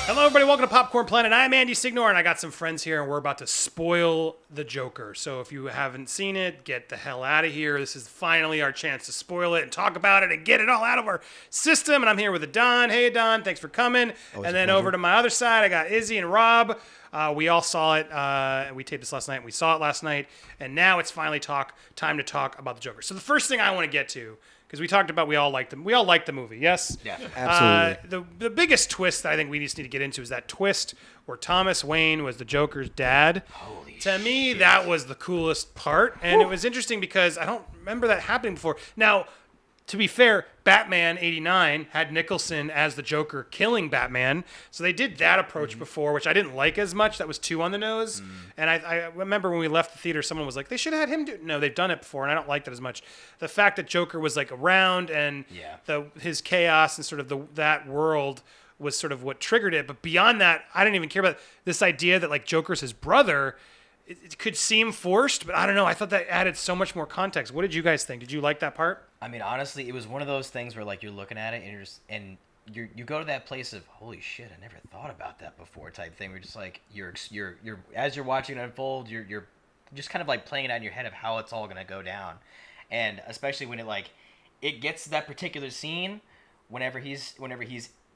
Hello, everybody. Welcome to Popcorn Planet. I'm Andy Signor, and I got some friends here, and we're about to spoil the Joker. So if you haven't seen it, get the hell out of here. This is finally our chance to spoil it and talk about it and get it all out of our system. And I'm here with Don. Hey, Don. Thanks for coming. And then over to my other side, I got Izzy and Rob. We all saw it. We taped this last night. We saw it last night. And now it's finally time to talk about the Joker. So the first thing I want to get to, because we talked about we all liked the movie, yes? Yeah, absolutely. The biggest twist that I think we just need to get into is that twist where Thomas Wayne was the Joker's dad. To me, that was the coolest part. And it was interesting because I don't remember that happening before. Now, to be fair, Batman 89 had Nicholson as the Joker killing Batman. So they did that approach before, which I didn't like as much. That was too on the nose. And I remember when we left the theater, someone was like, they should have had him do. No, they've done it before, and I don't like that as much. The fact that Joker was like around and his chaos and sort of that world was sort of what triggered it. But beyond that, I didn't even care about this idea that like Joker's his brother. It could seem forced, but I don't know. I thought that added so much more context. What did you guys think? Did you like that part? I mean, honestly, it was one of those things where like you're looking at it and you go to that place of holy shit, I never thought about that before type thing. We're just like you're as you're watching it unfold, you're just kind of like playing it out in your head of how it's all gonna go down, and especially when it gets to that particular scene, whenever he's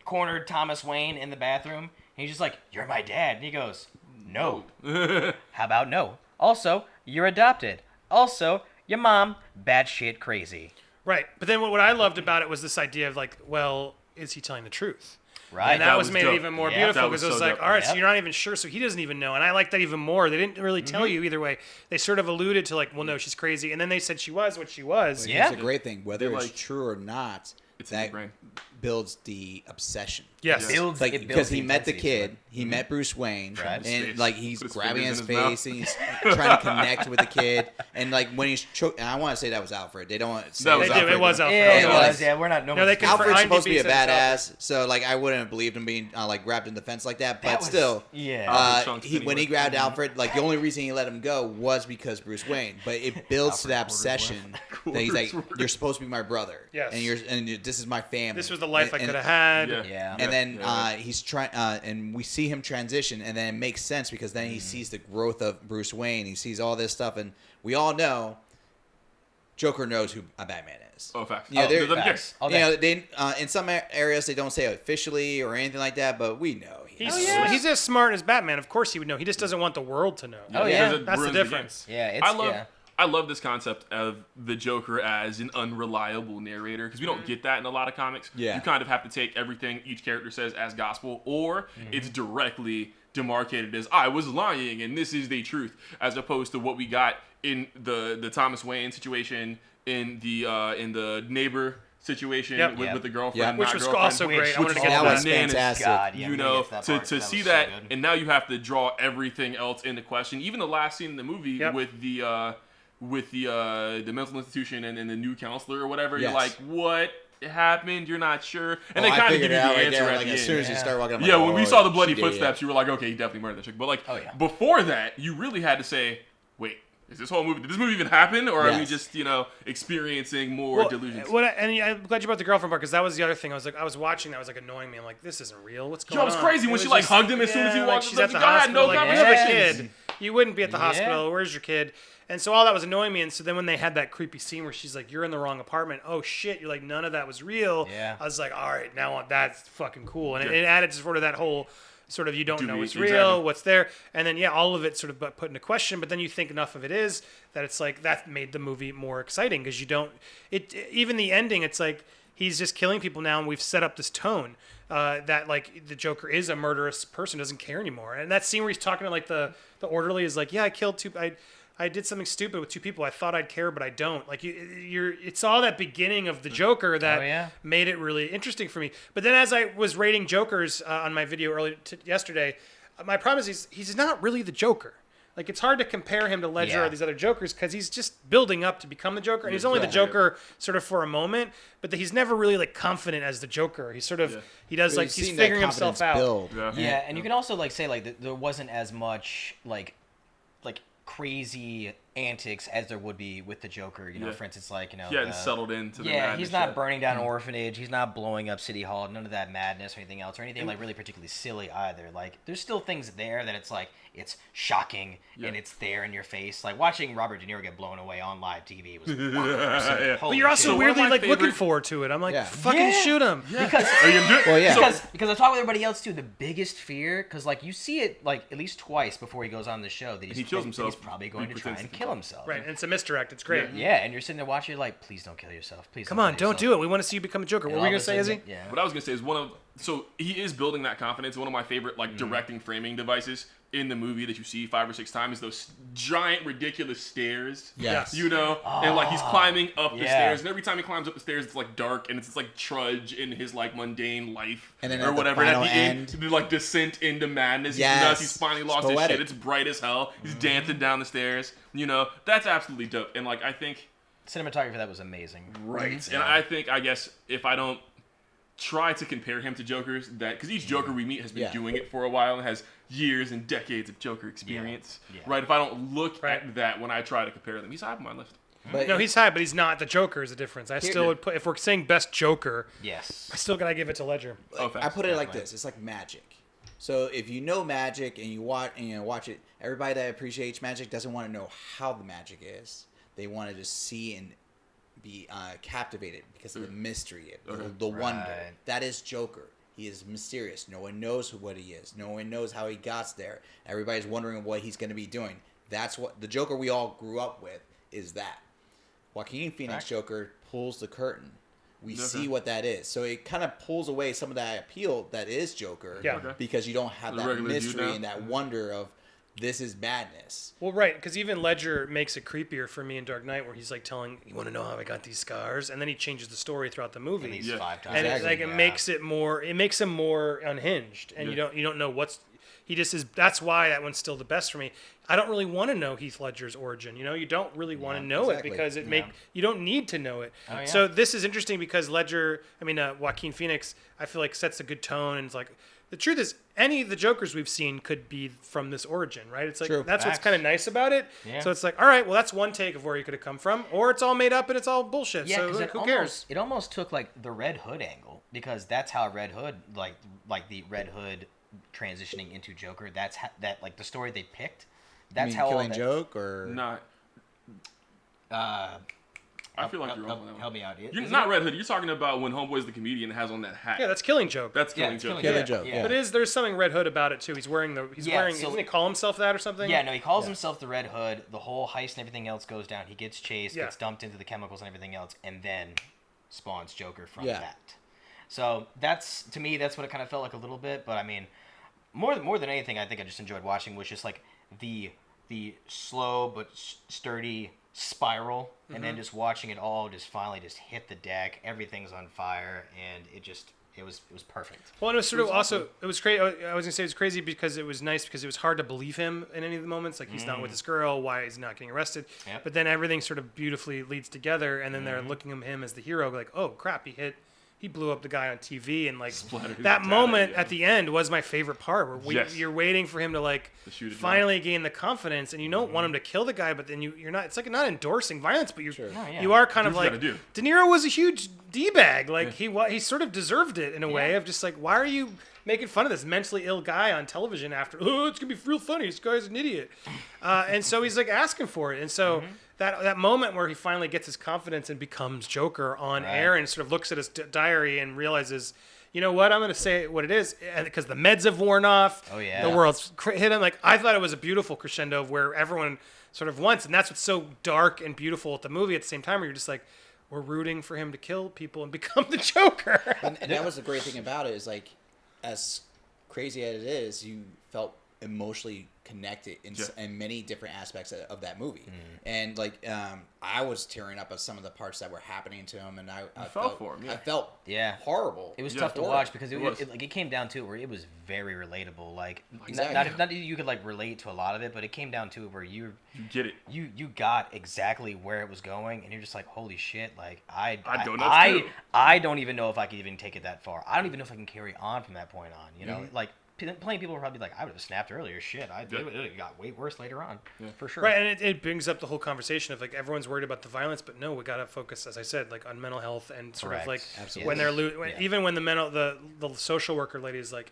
cornered Thomas Wayne in the bathroom, and he's just like, "You're my dad," and he goes, "No." How about no? Also, you're adopted. Also, your mom batshit crazy. Right. But then what I loved about it was this idea of like, well, is he telling the truth? Right. And that was made it even more beautiful because it was like, dope. all right, so you're not even sure, so he doesn't even know. And I like that even more. They didn't really tell you either way. They sort of alluded to like, well, no, she's crazy. And then they said she was what she was. But here's the great thing. Whether it's like, true or not, it's in that the brain. builds the obsession. Yes. It builds Because he the met the intensity to kid, he met Bruce Wayne, Right. and like he's Put his grabbing fingers his in his face and he's trying to connect with the kid, and like when he's and I want to say that was Alfred. They don't say That was They did. Alfred. It was Alfred. Yeah, It it was. was. Yeah, we're not. No, they confirmed. Alfred's supposed to be a IMDb said it's badass, so like I wouldn't have believed him being like grabbed in the fence like that. But That was- still, yeah. when he grabbed Alfred, like the only reason he let him go was because Bruce Wayne. But it builds to that obsession that he's like, "You're supposed to be my brother, Yes. and this is my family. This was the life I And- could have had. Yeah. And then he's trying, and we see him transition, and then it makes sense because then he sees the growth of Bruce Wayne. He sees all this stuff, and we all know Joker knows who a Batman is. Oh, facts. Yeah, they're- doesn't care. Facts. All You know, day. in some areas they don't say it officially or anything like that, but we know. He's as smart as Batman. Of course he would know. He just doesn't want the world to know. Oh, yeah. Because it That's the ruins game. difference. Yeah, it's I love this concept of the Joker as an unreliable narrator because we don't get that in a lot of comics. Yeah. You kind of have to take everything each character says as gospel, or it's directly demarcated as I was lying and this is the truth, as opposed to what we got in the Thomas Wayne situation, in the neighbor situation with the girlfriend, Which not was girlfriend, also great. I wanted to get that to was that. fantastic. God, yeah, You we know, get that part. to That see was that, so good. and now you have to draw everything else into question. Even the last scene in the movie Yep. with the mental institution and the new counselor or whatever, Yes. you're like, what happened? You're not sure, and Oh, they I kind of figured give you it the out right answer there. at Like the as end. soon as he started walking, I'm Yeah, like, when we oh, saw the bloody she did, footsteps, you were like, okay, he definitely murdered that chick. But like, Oh, yeah. before that, you really had to say, wait, is this whole movie? Did this movie even happen, or are we Yes. just experiencing more delusions? I'm glad you brought the girlfriend part because that was the other thing. I was watching that was like annoying me. I'm like, this isn't real. What's going on? Yo, it was crazy when It she was like just- hugged him as soon as he yeah, walked. Like she's in. at the You had hospital. no Like, where's the conversations. kid? You wouldn't be at the Yeah. hospital. Where's your kid? And so all that was annoying me. And so then when they had that creepy scene where she's like, "You're in the wrong apartment." Oh shit! You're like, none of that was real. Yeah. I was like, all right, now that's fucking cool. And it added to sort of that whole sort of you don't know what's real, Exactly. what's there, and then all of it sort of put into question. But then you think enough of it is that it's like that made the movie more exciting because you don't. Even the ending, it's like he's just killing people now, and we've set up this tone that like the Joker is a murderous person, doesn't care anymore. And that scene where he's talking to like the orderly is like, yeah, I killed two. I did something stupid with two people. I thought I'd care, but I don't. Like it's all that beginning of the Joker that made it really interesting for me. But then as I was rating Jokers on my video yesterday, my problem is he's not really the Joker. Like it's hard to compare him to Ledger or these other Jokers because he's just building up to become the Joker, and he's only the Joker sort of for a moment. But he's never really like confident as the Joker. He's sort of he does like he's figuring himself out. Yeah, and you can also like say like there wasn't as much like crazy antics as there would be with the Joker. You know, Yeah. for instance, like, you know, He hadn't settled into the yeah, madness he's not yet. burning down an orphanage. He's not blowing up City Hall. None of that madness or anything else, or anything like really particularly silly either. Like, there's still things there that it's like it's shocking and it's there in your face. Like watching Robert De Niro get blown away on live TV was. Yeah. But you're also So one of weirdly my like looking favorite- forward to it. I'm like, Yeah. fucking Yeah. shoot him. Because Are you gonna do it? Well, yeah. because I talk with everybody else too. The biggest fear, because like you see it like at least twice before he goes on the show that he kills himself. He's probably He going to try pretends and to kill kill himself. Right, and it's a misdirect. It's great. Yeah, and you're sitting there watching, you're like, please don't kill yourself. Please. Come on, don't do it. We want to see you become a Joker. What were we gonna say, Izzy? Yeah. What I was gonna say is so he is building that confidence. One of my favorite Mm-hmm. directing framing devices in the movie that you see 5 or 6 times is those giant ridiculous stairs. Yes. You know, and like he's climbing up the yeah. stairs, and every time he climbs up the stairs, it's like dark and it's like trudge in his like mundane life, And then or at the whatever. final and end- the like descent into madness. Yes. He's nuts. He's finally lost his Poetic. shit. It's bright as hell. Mm-hmm. He's dancing down the stairs. You know, that's absolutely dope. And like I think. Cinematography for that was amazing. Right. And I guess if I don't try to compare him to Jokers, that because each Joker we meet has been Yeah. doing it for a while and has years and decades of Joker experience. Yeah. Right. If I don't look Right. at that when I try to compare them, he's high on my list. But No, he's high, but he's not. The Joker is the difference. I still would put, if we're saying best Joker, Yes. I still gotta give it to Ledger. Oh, I facts. put it like this: it's like magic. So if you know magic and you watch it, everybody that appreciates magic doesn't want to know how the magic is. They want to just see and be captivated because of the mystery, the wonder. Right. That is Joker. He is mysterious. No one knows what he is. No one knows how he got there. Everybody's wondering what he's going to be doing. That's what the Joker we all grew up with is that. Joaquin Phoenix Joker pulls the curtain. We see what that is. So it kind of pulls away some of that appeal that is Joker Yeah. Okay. because you don't have The that regular dude mystery now. and that wonder of this is madness. Well, right, because even Ledger makes it creepier for me in Dark Knight, where he's like telling, "You want to know how I got these scars?" And then he changes the story throughout the At movie, least Yeah. 5 times. and it's Exactly. like it makes it more. It makes him more unhinged, and Yeah. you don't know what's. He just is. That's why that one's still the best for me. I don't really want to know Heath Ledger's origin. You know, you don't really want to know exactly. it because you don't need to know it. Oh, yeah. So this is interesting because Joaquin Phoenix, I feel like sets a good tone, and it's like the truth is any of the Jokers we've seen could be from this origin, right? It's like True. that's what's Facts. kind of nice about it. Yeah. So it's like, all right, well that's one take of where he could have come from, or it's all made up and it's all bullshit. Yeah, so because like, who cares? It almost took like the Red Hood angle because that's how Red Hood like the Red Hood transitioning into Joker. That's that like the story they picked. That's You mean how all Killing that, Joke or Not. I feel like you're wrong on that one. Help me out. You're not Red Hood. You're talking about when Homeboy's the comedian and has on that hat. Yeah, that's Killing Joke. That's Yeah, Killing it's Joke. Killing Joke? Yeah. But there's something Red Hood about it too. He's wearing Yeah, so- doesn't he call himself that or something? Yeah, no, he calls himself the Red Hood. The whole heist and everything else goes down. He gets chased, Yeah. gets dumped into the chemicals and everything else, and then spawns Joker from Yeah. that. So that's to me, that's what it kind of felt like a little bit. But I mean, more than anything, I think I just enjoyed watching was just like the slow but sturdy spiral, and then just watching it all just finally just hit the deck. Everything's on fire, and it was perfect. Well, and it was sort of also it was crazy. I was gonna say it was crazy because it was nice because it was hard to believe him in any of the moments. Like he's not with this girl. Why is he not getting arrested? Yep. But then everything sort of beautifully leads together, and then they're looking at him as the hero. Like, oh crap, he blew up the guy on TV, and like Splattered his that dad, moment yeah. at the end was my favorite part. Where Yes. you're waiting for him to like To shoot it down. finally gain the confidence, and you don't want him to kill the guy, but then you're not. It's like not endorsing violence, but No, yeah. you are kind of Do what you like gotta do. De Niro was a huge d-bag. Like he sort of deserved it in a way of just like, why are you making fun of this mentally ill guy on television after? Oh, it's gonna be real funny. This guy's an idiot, and so he's like asking for it, and so. That moment where he finally gets his confidence and becomes Joker on air and sort of looks at his diary and realizes, you know what, I'm going to say what it is because the meds have worn off. Oh, yeah. The world's hit him. Like I thought it was a beautiful crescendo of where everyone sort of wants, and that's what's so dark and beautiful at the movie at the same time where you're just like, we're rooting for him to kill people and become the Joker. and that was the great thing about it is like, as crazy as it is, you felt emotionally connected in many different aspects of that movie. And like I was tearing up at some of the parts that were happening to him, and I felt for him, yeah. I felt horrible. It was Yeah. tough to Horrible. watch because It was. it came down to it where it was very relatable. Like Exactly. not that you could like relate to a lot of it, but it came down to it where You get it. you got exactly where it was going, and you're just like, holy shit! Like I donuts too. I don't even know if I could even take it that far. I don't even know if I can carry on from that point on. You know, like plenty of people were probably like, I would have snapped earlier. Shit, it got way worse later on, for sure. Right, and it brings up the whole conversation of like everyone's worried about the violence, but no, we gotta focus, as I said, like on mental health and sort of like Absolutely. when they're even when the social worker lady is like,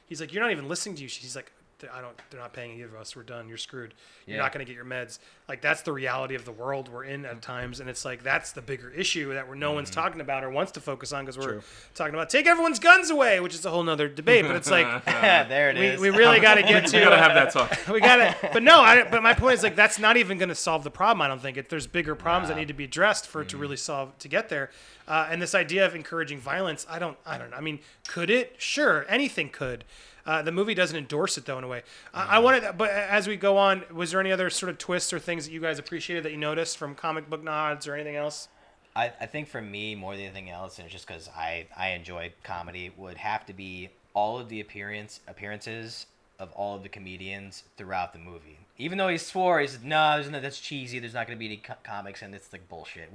he's like, you're not even listening to you. She's like, they're not paying either of us. We're done. You're screwed. You're not going to get your meds. Like, that's the reality of the world we're in at times. And it's like, that's the bigger issue that no one's talking about or wants to focus on, because we're talking about take everyone's guns away, which is a whole nother debate. But it's like, there it is. We really got to get to. We got to have that talk. We got to, but but my point is like, that's not even going to solve the problem. I don't think there's bigger problems that need to be addressed for it to really to get there. And this idea of encouraging violence, I don't know. I mean, could it? Sure. Anything could. The movie doesn't endorse it, though, in a way. I wanted, but as we go on, was there any other sort of twists or things that you guys appreciated that you noticed from comic book nods or anything else? I think for me, more than anything else, and it's just because I enjoy comedy, would have to be all of the appearances of all of the comedians throughout the movie. Even though he swore, he said, no, that's cheesy, there's not going to be any comics, and it's like bullshit.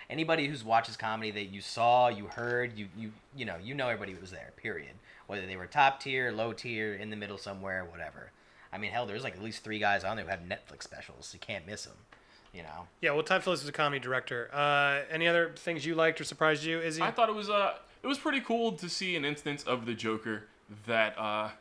Anybody who's watches comedy that you saw, you heard, you know everybody was there, period. Whether they were top tier, low tier, in the middle somewhere, whatever. I mean, hell, there's like at least 3 guys on there who have Netflix specials. You can't miss them, you know? Yeah, well, Todd Phillips is a comedy director. Any other things you liked or surprised you, Izzy? I thought it was pretty cool to see an instance of the Joker that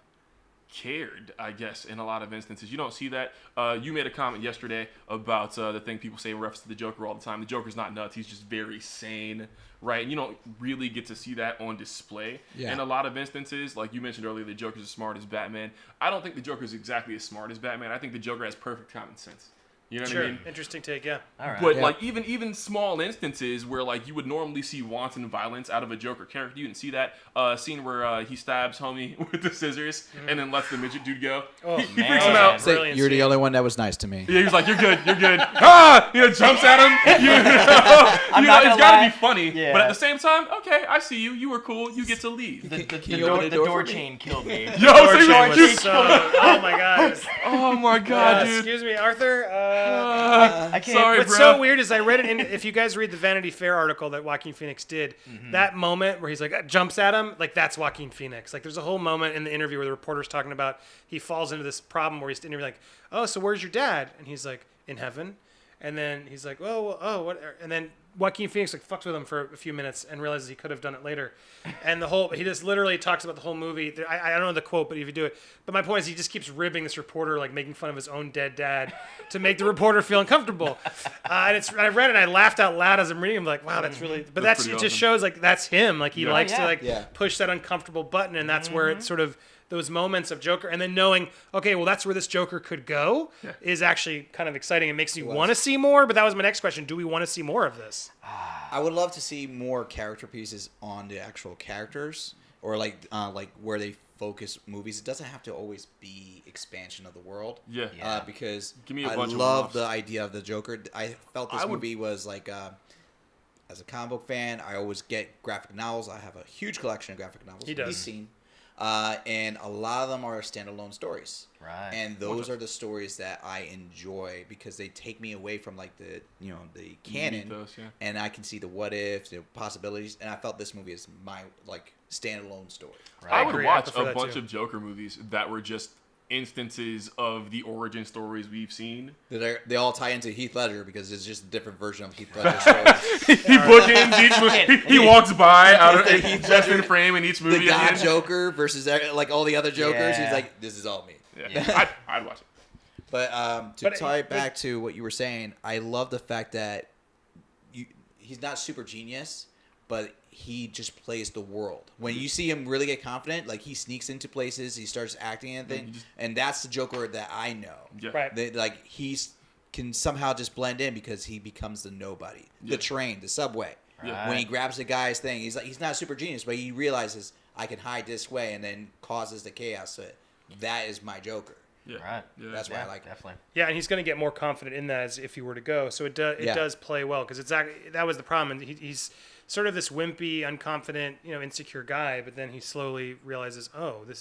cared, I guess, in a lot of instances. You don't see that. You made a comment yesterday about the thing people say in reference to the Joker all the time. The Joker's not nuts. He's just very sane, right? And you don't really get to see that on display in a lot of instances. Like you mentioned earlier, the Joker's as smart as Batman. I don't think the Joker's exactly as smart as Batman. I think the Joker has perfect common sense. You know what I mean? Interesting take, yeah. All right. But like even small instances where like you would normally see wanton violence out of a Joker character, you didn't see that scene where he stabs homie with the scissors and then lets the midget dude go. Oh, he freaks him out. Say, you're the only one that was nice to me. Yeah, he was like, "You're good, you're good." Jumps at him. It's got to be funny, but at the same time, okay, I see you. You were cool. You get to leave. The door chain killed me. Oh my god. Oh my god, dude. Excuse me, Arthur. I can't. Sorry, What's bro. so weird is I read it if you guys read the Vanity Fair article that Joaquin Phoenix did, that moment where he's like jumps at him, like that's Joaquin Phoenix. Like there's a whole moment in the interview where the reporter's talking about he falls into this problem where he's interviewing like, oh, so where's your dad? And he's like, in heaven. And then he's like, what? And then Joaquin Phoenix like fucks with him for a few minutes and realizes he could have done it later. And he just literally talks about the whole movie. I don't know the quote, but if you do it. But my point is he just keeps ribbing this reporter, like making fun of his own dead dad to make the reporter feel uncomfortable. I read it and I laughed out loud as I'm reading. I'm like, wow, that's really, but That's it pretty just awesome. shows like that's him. Like he likes to Yeah. push that uncomfortable button. And that's where it's sort of those moments of Joker, and then knowing, okay, well, that's where this Joker could go is actually kind of exciting. It makes you want to see more, but that was my next question. Do we want to see more of this? I would love to see more character pieces on the actual characters, or like where they focus movies. It doesn't have to always be expansion of the world. Yeah. Because Give me a I bunch of love one-offs. the idea of the Joker. I felt this movie was like, as a comic book fan, I always get graphic novels. I have a huge collection of graphic novels. He does. You've seen. And a lot of them are standalone stories. Right. And those are the stories that I enjoy because they take me away from like the canon, Mythos, yeah. and I can see the what ifs, the possibilities, and I felt this movie is my like standalone story. Right. I would agree. I watch prefer a that bunch too. of Joker movies that were just instances of the origin stories we've seen. They all tie into Heath Ledger because it's just a different version of Heath Ledger's story. He bookends each movie. He walks by out of The Heath just in Ledger- frame in each movie. The at God the end. Joker versus like all the other Jokers. Yeah. He's like, this is all me. Yeah. I'd watch it. But to But tie it back to what you were saying, I love the fact that he's not super genius, but he just plays the world. When you see him really get confident, like he sneaks into places, he starts acting and things, and that's the Joker that I know. Yeah. Right. Like can somehow just blend in because he becomes the nobody. The train, the subway. Right. When he grabs the guy's thing, he's not super genius, but he realizes I can hide this way, and then causes the chaos. So that is my Joker. Yeah. Right. Yeah. That's why I like it. Definitely. Yeah, and he's going to get more confident in that as if he were to go. So it does play well because that was the problem. And he's sort of this wimpy, unconfident, insecure guy, but then he slowly realizes, oh, this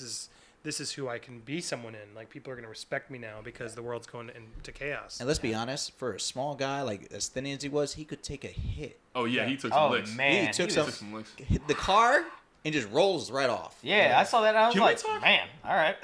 is who I can be someone in. Like people are going to respect me now because the world's going into chaos. And let's be honest, for a small guy, like as thin as he was, he could take a hit. Oh yeah, he took some Oh licks. man. He took He took some licks. hit the car and just rolls right off. Yeah, I saw that and I was Can we like, talk- man, all right.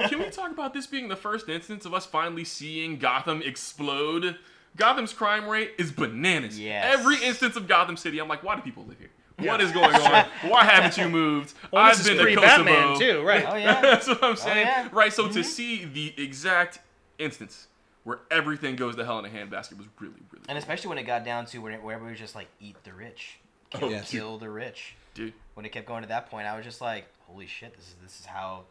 Can we talk about this being the first instance of us finally seeing Gotham explode? Gotham's crime rate is bananas. Yes. Every instance of Gotham City, I'm like, why do people live here? What is going on? Why haven't you moved? Well, I've this been is to pre-Batman Kosovo. too, right? Oh, yeah. That's what I'm saying. yeah. Right, so to see the exact instance where everything goes to hell in a handbasket was really, really And especially when it got down to where everybody was just like, eat the rich. yes. Kill the rich. dude. When it kept going to that point, I was just like, holy shit, this is how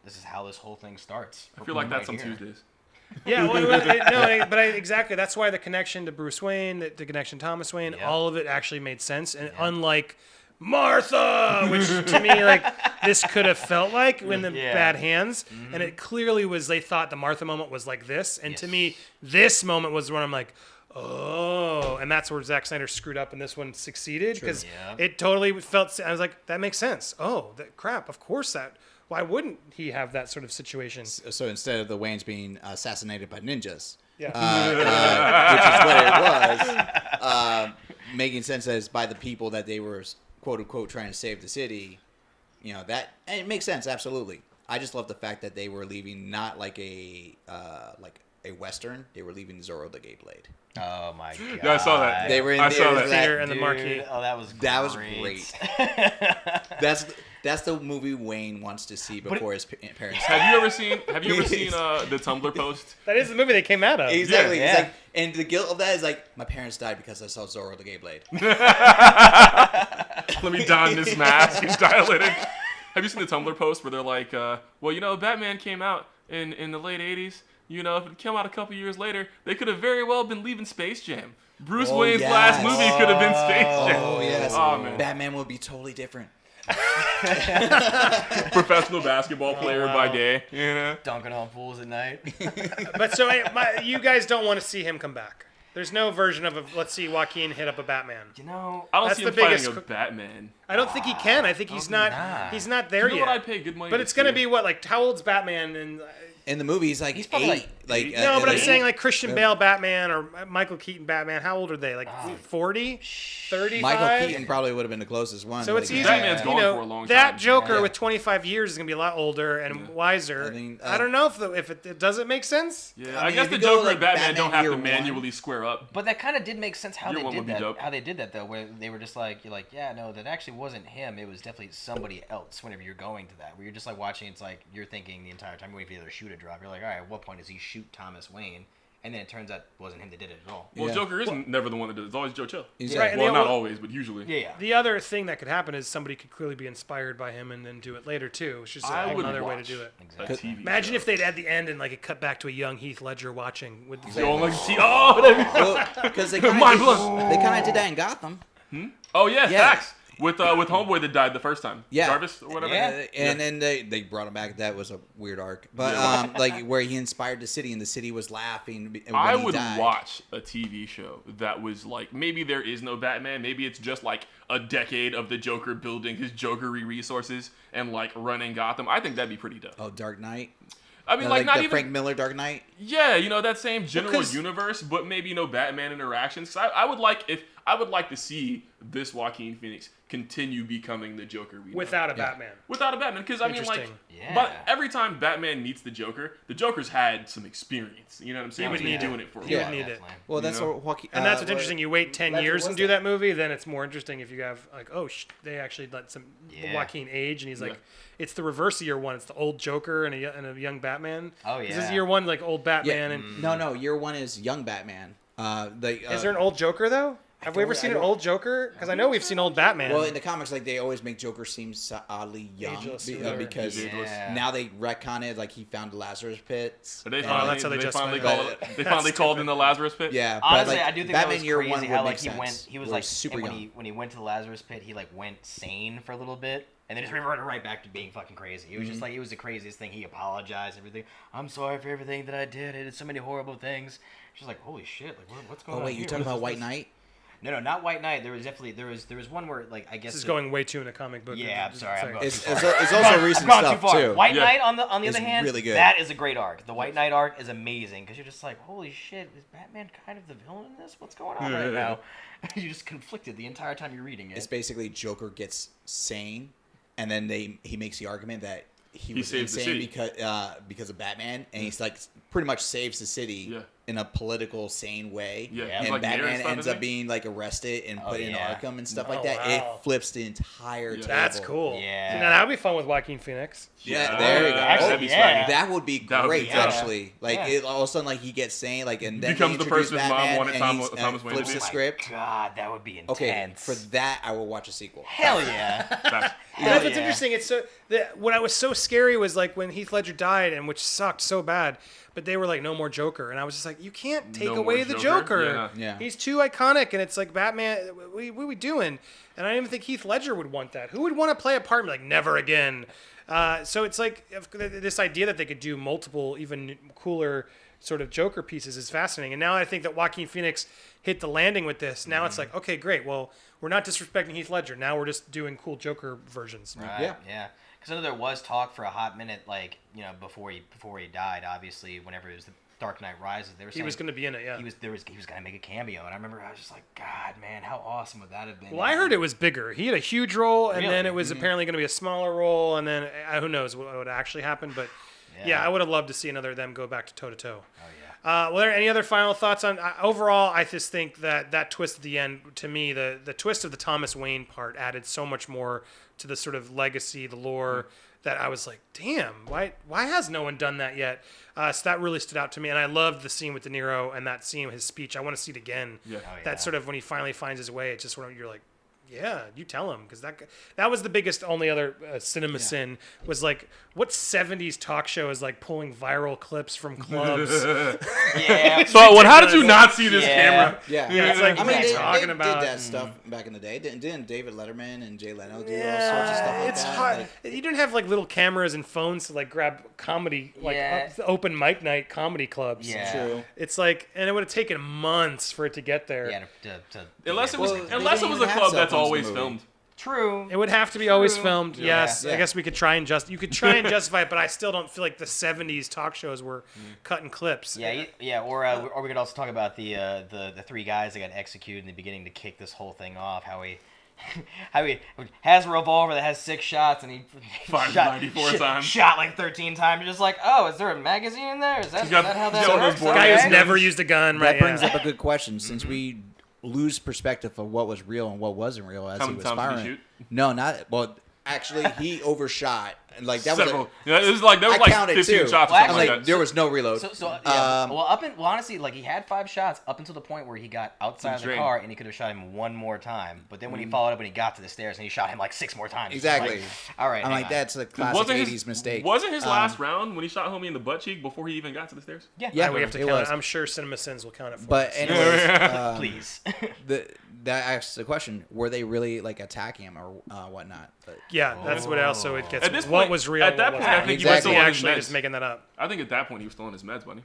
this whole thing starts. I feel like that's Right on here. Tuesdays. Yeah, exactly. That's why the connection to Bruce Wayne, the connection to Thomas Wayne, Yeah. all of it actually made sense. And unlike Martha, which to me, like, this could have felt like in the Yeah. bad hands, and it clearly was. They thought the Martha moment was like this, and to Yes. me, this moment was when I'm like, oh, and that's where Zack Snyder screwed up, and this one succeeded because Yeah. it totally felt. I was like, that makes sense. Oh, that crap. Of course that. Why wouldn't he have that sort of situation? So instead of the Waynes being assassinated by ninjas, Yeah. which is what it was, making sense as by the people that they were quote unquote trying to save the city, that and it makes sense absolutely. I just love the fact that they were leaving not like a western. They were leaving Zorro the Gay Blade. Oh my god. Yeah, I saw that. They were in I the saw that. Theater and the Dude, marquee. Oh, that was great. That's the movie Wayne wants to see before his parents. Have you ever seen the Tumblr post? That is the movie they came out of. Exactly. Yeah. It's like, and the guilt of that is like, my parents died because I saw Zorro the Gay Blade. Let me don this mask and dial it in. Have you seen the Tumblr post where they're like, Batman came out in the late 80s. If it came out a couple years later, they could have very well been leaving Space Jam. Bruce Oh, Wayne's yes. last movie could have been Space Jam. Oh yes. Oh, man. Batman would be totally different. Professional basketball player wow. by day. Dunking on fools at night. But so you guys don't want to see him come back. There's no version of let's see Joaquin hit up a Batman. You know, I don't That's see the him fighting biggest a Batman. I don't think he can. I think he's not. not. He's not there You know yet. what I'd pay good money But to it's gonna see? be what, like, how old's Batman? And In the movie, he's like He's probably 8. no, but I'm like- saying like Christian Bale Batman or Michael Keaton Batman. How old are they? Like 40, 35. Michael Keaton probably would have been the closest one. So but it's he- easy. Batman's you gone know, for a long that time. Joker Yeah. with 25 years is gonna be a lot older and wiser. I mean, I don't know if it does it make sense. Yeah, I I mean, guess if the you go, Joker like, and Batman Batman don't have Year to One- manually square up. but that kind of did make sense how Year they one did would be that. dope. How they did that though, where they were just like, you're like, yeah, no, that actually wasn't him. It was definitely somebody else. Whenever you're going to that, where you're just like watching, it's like you're thinking the entire time, waiting for the other shoe to drop. You're like, all right, at what point does he shoot Thomas Wayne? And then it turns out it wasn't him that did it at all. Well, Yeah. Joker is never the one that does it. It's always Joe Chill. He's Right, and Well, they not all- always, but usually. Yeah, yeah. The other thing that could happen is somebody could clearly be inspired by him and then do it later too. It's just I would another way to watch do it. a Exactly. TV Imagine show. if they'd add the end and like it cut back to a young Heath Ledger watching with the Going like, oh, that'd be- Well, because they kind Mind of blown. did that in Gotham. oh yeah, Yeah. facts. With Homeboy that died the first time. Yeah. Jarvis or whatever. Yeah. And then they brought him back. That was a weird arc, but like where he inspired the city and the city was laughing. When I he would died. watch a TV show that was like, maybe there is no Batman. Maybe it's just like a decade of the Joker building his Jokery resources and like running Gotham. I think that'd be pretty dope. Oh, Dark Knight. I mean, like not the even Frank Miller Dark Knight. Yeah, that same general 'cause- universe, but maybe no Batman interactions. 'Cause I would like to see this Joaquin Phoenix continue becoming the Joker we know. without a Batman. Without a Batman, because I mean, like, Interesting. Yeah. but every time Batman meets the Joker's had some experience. You know what I'm saying? would He's been need doing it for a He would while. need it. Definitely. Well, that's know? what Joaquin. And that's what's interesting. You wait 10 Ledger years was and do that. that movie, then it's more interesting if you have like, they actually let some Yeah. Joaquin age, and he's like, Yeah. it's the reverse of year one. It's the old Joker and a young Batman. Oh, This yeah. is year one, like old Batman. Yeah. And No. Year one is young Batman. is there an old Joker though? Have we ever seen an old Joker? Because I know we've seen old Batman. Well, in the comics, like they always make Joker seem so oddly young Ageless, because Yeah. now they retcon it like he found the Lazarus pits. But they And- finally, that's how they they finally justify called it. it. They finally called in the Lazarus Pit. Yeah, Honestly, but, like, I do think Batman that was Year crazy One how would like make he sense. went. He was Where like he's super when young. he went to the Lazarus Pit, he like went sane for a little bit, and then just reverted right back to being fucking crazy. He was just like, it was the craziest thing. He apologized, everything. I'm sorry for everything that I did. I did so many horrible things. She's like, holy shit, like what's going Oh on? wait, you here? talking What about is White this? Knight? No, not White Knight. There was one where like I guess this is going way too in a comic book. Yeah, I'm sorry. I'm going It's, too it's, far. it's also recent Gone stuff too far. too. White Yeah. Knight on the It's other hand, really good. that is a great arc. The White Knight arc is amazing because you're just like, holy shit, is Batman kind of the villain in this? What's going on right now? You're just conflicted the entire time you're reading it. It's basically Joker gets sane, and then he makes the argument that he was saves the insane city. because of Batman, and he's like pretty much saves the city in a political sane way. Yeah. And Like mayor and Batman stuff, ends isn't up he? being like arrested and put in yeah. Arkham and stuff Oh, like that. wow. It flips the entire table. That's cool. Yeah. So now that would be fun with Joaquin Phoenix. Yeah, there you go. Actually, that'd be yeah. swaggy. That would be That would be great, dope. actually. Like, Yeah. it, all of a sudden, like, he gets sane, like, and then Becomes he the introduces person his mom Batman, wanted and Thomas he's- Wayne to flips be. the script. God, that would be intense. Okay, for that, I will watch a sequel. Hell yeah. Facts. That's what's yeah. interesting. It's so what I was so scary was like when Heath Ledger died, and which sucked so bad. But they were like, no more Joker, and I was just like, you can't take No away more the Joker? Joker. Yeah. He's too iconic, and it's like Batman. What are we doing? And I didn't even think Heath Ledger would want that. Who would want to play a part and be like, never again? So it's like this idea that they could do multiple, even cooler sort of Joker pieces is fascinating. And now I think that Joaquin Phoenix hit the landing with this. Now it's like, okay, great. Well, we're not disrespecting Heath Ledger. Now we're just doing cool Joker versions. Right. Yeah. Yeah. Because I know there was talk for a hot minute, like, you know, before he died. Obviously, whenever it was the Dark Knight Rises, they were saying He was going to be in it, yeah. he was going to make a cameo, and I remember I was just like, God, man, how awesome would that have been? Well, I heard it was bigger. He had a huge role, and Really? then it was apparently going to be a smaller role, and then who knows what would actually happen. But yeah, I would have loved to see another of them go back to toe-to-toe. Oh yeah. Were there any other final thoughts on overall? I just think that twist at the end, to me, the twist of the Thomas Wayne part added so much more to the sort of legacy, the lore, that I was like, damn, why has no one done that yet? So that really stood out to me, and I loved the scene with De Niro and that scene with his speech. I want to see it again. Yeah. Oh, yeah. That sort of when he finally finds his way, it's just sort of you're like, yeah, you tell him, because that was the biggest only other cinema sin was like, what 70s talk show is like pulling viral clips from clubs? Yeah. So, how did you not see this Yeah. camera? Yeah. It's like, I what mean, are you they talking about? did that stuff back in the day. Didn't David Letterman and Jay Leno do all sorts of Yeah, stuff like it's that? hard. Like, You didn't have like little cameras and phones to like grab comedy, like Yeah. open mic night comedy clubs. Yeah. true. It's like, and it would have taken months for it to get there. Yeah. To Unless it was, Well, they unless it didn't was a even have club cell that's phones in the always movie. filmed. True. It would have to be always True. filmed. Yeah. Yes, Yeah. I guess we could try and justify it, but I still don't feel like the '70s talk shows were cutting clips. Yeah, or we could also talk about the three guys that got executed in the beginning to kick this whole thing off. How he has a revolver that has 6 shots and he Fires shot 94 times. Shot like 13 times. You're just like, oh, is there a magazine in there? Is that got- how he's that got works? those board Guy Okay. who's never used a gun. That Right? brings yeah. up a good question. Since we lose perspective of what was real and what wasn't real as How he many was times did he firing. shoot? No, not well. Actually, he overshot. And like that Several. was. Yeah, it was like I counted 15 too. shots or Well, something I'm like like, that. there was no reload. So yeah. Um, Well, honestly, like he had 5 shots up until the point where he got outside of the drain. car and he could have shot him one more time. But then when he followed up and he got to the stairs and he shot him like 6 more times. It's just Exactly. like, all right. I'm hang like, on. that's a classic '80s mistake. Wasn't his last round when he shot homie in the butt cheek before he even got to the stairs? Yeah. Yeah, we have to it count was. it. I'm sure Cinema Sins will count it for But us. anyways, Please. That asks the question: were they really like attacking him or whatnot? But, Yeah, that's what also it gets. At this What point- was real? at that what point, I wasn't. think he was Was still he on his actually meds. just making that up? I think at that point he was still on his meds, buddy.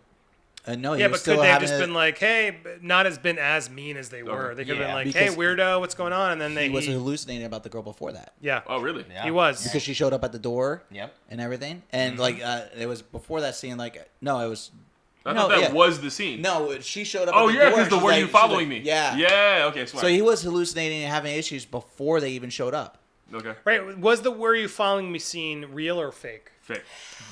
no, he Yeah, was but still could they have having just a- been like, hey, not as been as mean as they were? They could have Yeah. been like, Because hey, weirdo, what's going on? And then he was he hallucinating about the girl before that yeah, Oh, really? Yeah. he was. because she showed up at the door Yep. and everything, and like it was before that scene. Like no, it was. I No, thought that yeah. was the scene. No, she showed up. Oh, at the yeah, door, because and the she's were like- you she's following like- me? Yeah. Yeah, okay, smart. So he was hallucinating and having issues before they even showed up. Okay. Right? Was the "Were you following me" scene real or fake? Fake.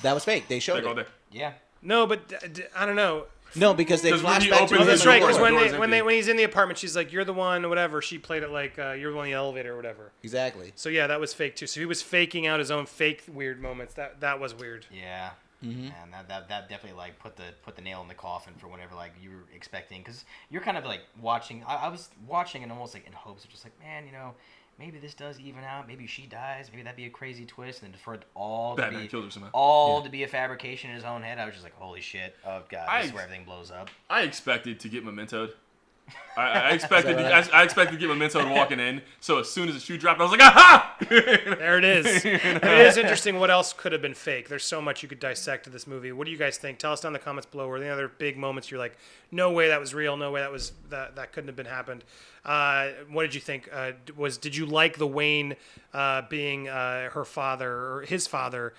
That was fake. They showed Fake all it. day. Yeah. No, but I don't know. No, because they 'Cause when flashed he back to opened him. Oh, his that's in the right. door, Because door. when door's empty. he's in the apartment, she's like, "You're the one," or whatever. She played it like you're the one in the elevator or whatever. Exactly. So yeah, that was fake too. So he was faking out his own fake weird moments. That was weird. Yeah. And that definitely like put the nail in the coffin for whenever like you were expecting, because you're kind of like watching. I was watching and almost like in hopes of just like, man, you know, maybe this does even out. Maybe she dies. Maybe that'd be a crazy twist. And for it all to Batman be killed her somehow. to be a fabrication in his own head, I was just like, holy shit! Oh god, this is where everything blows up. I expected to get mementoed. I expected I expected to get mementoed walking in. So as soon as the shoe dropped, I was like, aha! There it is. I mean, it is interesting. What else could have been fake? There's so much you could dissect to this movie. What do you guys think? Tell us down in the comments below. Were there any other big moments you're like, no way that was real? No way that couldn't have been happened? What did you think? Did you like the Wayne being her father or his father?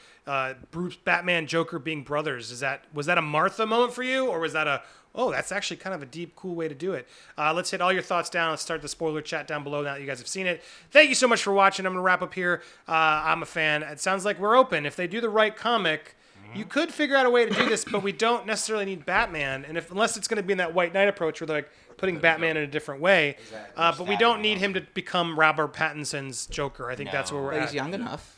Bruce, Batman, Joker being brothers. Was that a Martha moment for you, or was that that's actually kind of a deep, cool way to do it? Let's hit all your thoughts down. Let's start the spoiler chat down below now that you guys have seen it. Thank you so much for watching. I'm going to wrap up here. I'm a fan. It sounds like we're open. If they do the right comic, you could figure out a way to do this, but we don't necessarily need Batman. And unless it's going to be in that White Knight approach where they're like putting Batman in a different way. Exactly. But we don't need him to become Robert Pattinson's Joker. I think that's where we're But at. he's young enough.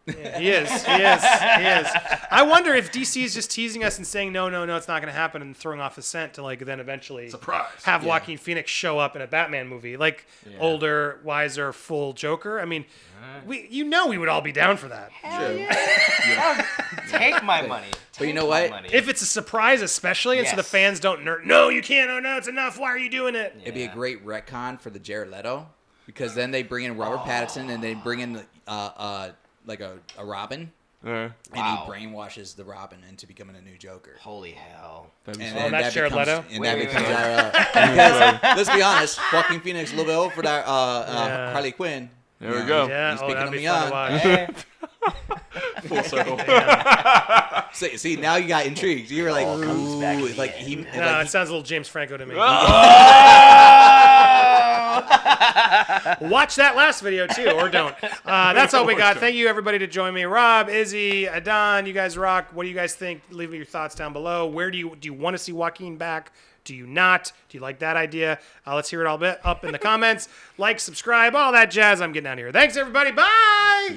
Yeah, he is. I wonder if DC is just teasing us and saying, no, it's not going to happen, and throwing off his scent to then eventually Surprise. have Joaquin Phoenix show up in a Batman movie. Older, wiser, full Joker. I mean, we would all be down for that. Take my money. But you know what? If it's a surprise, especially, and so the Yes. fans don't no, you can't. Oh, no, it's enough. Why are you doing it? It'd be a great retcon for the Jared Leto, because then they bring in Robert Pattinson and they bring in like a Robin, and he brainwashes the Robin into becoming a new Joker. Holy hell. And Oh, that's Jared Leto? And Wait, that wait, becomes wait. our because let's be honest, Joaquin Phoenix a little bit old for that Harley Quinn. There we go. Yeah, He's picking that'd them be fun to young. watch. Full circle. See, now you got intrigued. You were like, comes back ooh, to the like end. he, No, like it sounds a little James Franco to me. Watch that last video too, or don't. That's all we got. Thank you everybody to join me. Rob, Izzy, Adon, you guys rock. What do you guys think? Leave your thoughts down below. Where do you want to see Joaquin back? Do you not? Do you like that idea? Let's hear it all up in the comments. Like, subscribe, all that jazz. I'm getting out of here. Thanks everybody. Bye.